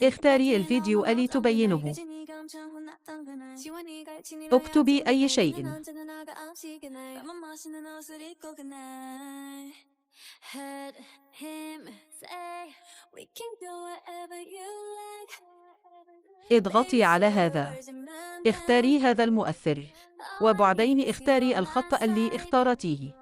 اختاري الفيديو التي تبينه. اكتبي أي شيء. اضغطي على هذا. اختاري هذا المؤثر. وبعدين اختاري الخط اللي اختارتيه.